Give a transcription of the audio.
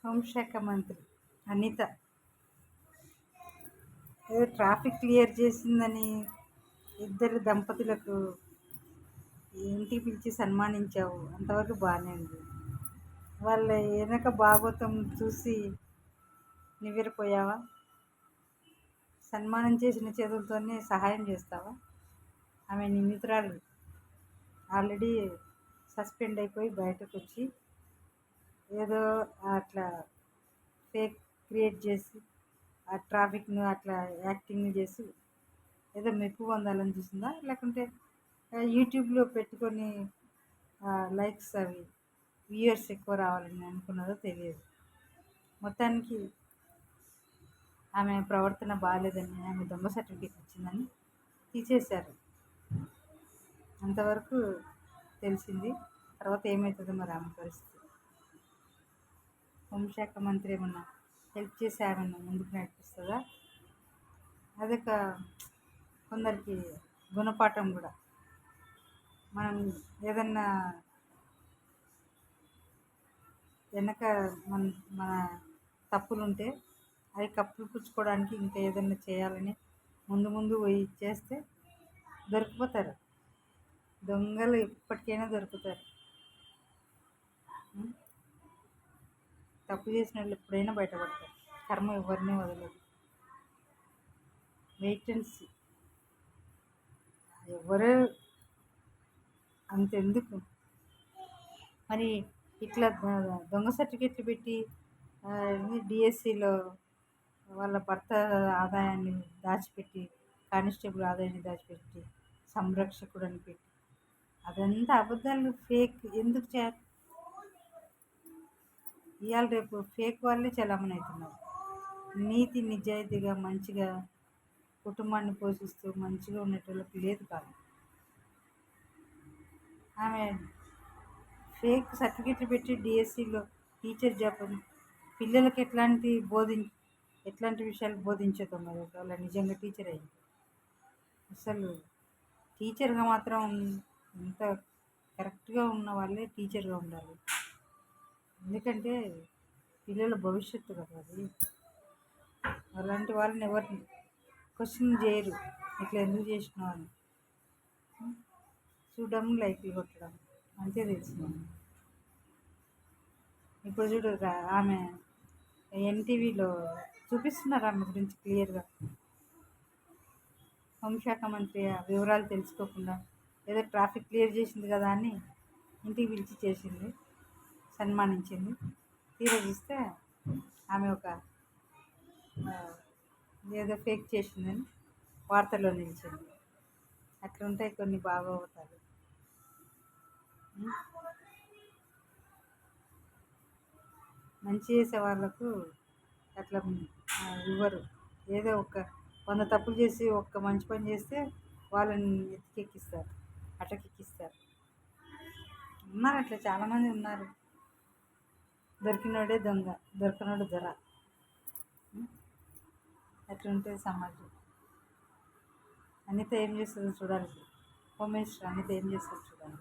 హోంశాఖ మంత్రి అనిత ఏదో ట్రాఫిక్ క్లియర్ చేసిందని ఇద్దరు దంపతులకు ఇంటికి పిలిచి సన్మానించావు, అంతవరకు బాగానే ఉంది. వాళ్ళ వెనక భాగవతం చూసి నివ్వెరపోయావా? సన్మానం చేసిన చేతులతోనే సహాయం చేస్తావా? ఆమె నిందితురాలు ఆల్రెడీ సస్పెండ్ అయిపోయి బయటకు వచ్చి ఏదో అట్లా ఫేక్ క్రియేట్ చేసి ఆ ట్రాఫిక్ను అట్లా యాక్టింగ్ చేసి ఏదో మెప్పు పొందాలని చూసిందా, లేకుంటే యూట్యూబ్లో పెట్టుకొని లైక్స్ అవి వ్యూయర్స్ ఎక్కువ రావాలని అనుకున్నదో తెలియదు. మొత్తానికి ఆమె ప్రవర్తన బాగాలేదని, ఆమె దొంగ సర్టిఫికేట్ ఇచ్చిందని తీసేశారు. అంతవరకు తెలిసింది. తర్వాత ఏమవుతుందో మరి ఆమె పరిస్థితి. హోంశాఖ మంత్రి ఏమన్నా హెల్ప్ చేసి ఆమెను ముందుకు నడిపిస్తుందా? అదొక కొందరికి గుణపాఠం కూడా. మనం ఏదన్నా వెనక మన మన తప్పులుంటే అవి కప్పులు పుచ్చుకోవడానికి ఇంకా ఏదన్నా చేయాలని ముందు ముందు పోయి చేస్తే దొరికిపోతారు. దొంగలు ఎప్పటికైనా దొరుకుతారు. తప్పు చేసిన వాళ్ళు ఎప్పుడైనా బయటపడతారు. కర్మ ఎవరిని వదలదు. Wait and see. ఎవరు అంతెందుకు మరి ఇట్లా దొంగ సర్టిఫికెట్లు పెట్టి డిఎస్సిలో వాళ్ళ భర్త ఆదాయాన్ని దాచిపెట్టి, కానిస్టేబుల్ ఆదాయాన్ని దాచిపెట్టి, సంరక్షకుడు అని పెట్టి, అదంతా అబద్ధాలు, ఫేక్ ఎందుకు చేయాలి? ఇవాళ రేపు ఫేక్ వాళ్ళే చలామణి అవుతున్నారు. నీతి నిజాయితీగా మంచిగా కుటుంబాన్ని పోషిస్తూ మంచిగా ఉండేటోళ్ళకి లేదు కాదు. ఆమె ఫేక్ సర్టిఫికెట్లు పెట్టి డిఎస్సిలో టీచర్ జాబ్ అని పిల్లలకి ఎట్లాంటి విషయాలు బోధించదు మరి వాళ్ళ నిజంగా టీచర్ అయింది. అసలు టీచర్గా మాత్రం ఎంత కరెక్ట్గా ఉన్న వాళ్ళే టీచర్గా ఉండాలి. ఎందుకంటే పిల్లల భవిష్యత్తు కదా అది. అలాంటి వాళ్ళని ఎవరిని క్వశ్చన్ చేయరు, ఇట్లా ఎందుకు చేసినావు అని. చూడడం లైక్లు కొట్టడం అంతే తెలిసింది. ఇప్పుడు చూడు ఆమె ఎన్టీవీలో చూపిస్తున్నారు ఆమె గురించి క్లియర్గా. హోంశాఖ మంత్రి వివరాలు తెలుసుకోకుండా ఏదో ట్రాఫిక్ క్లియర్ చేసింది కదా అని ఇంటికి పిలిచి చేసింది, సన్మానించింది. తీరా చూస్తే ఆమె ఒక ఏదో ఫేక్ చేసిందని వార్తల్లో నిలిచింది. అట్లుంటాయి కొన్ని భాగవతాలు. మంచి చేసే వాళ్ళకు అట్లా ఇవ్వరు. ఏదో 100 తప్పులు చేసి ఒక్క మంచి పని చేస్తే వాళ్ళని ఎత్తికెక్కిస్తారు, అటకెక్కిస్తారు. ఉన్నారు అట్లా చాలామంది ఉన్నారు. దొరికినోడే దొంగ, దొరకనోడు దొర. అట్లుంటుంది సమాజం. అనిత ఏం చేస్తుందో చూడాలి. హోమ్ మినిస్టర్ అనిత ఏం చేస్తుందో చూడాలి.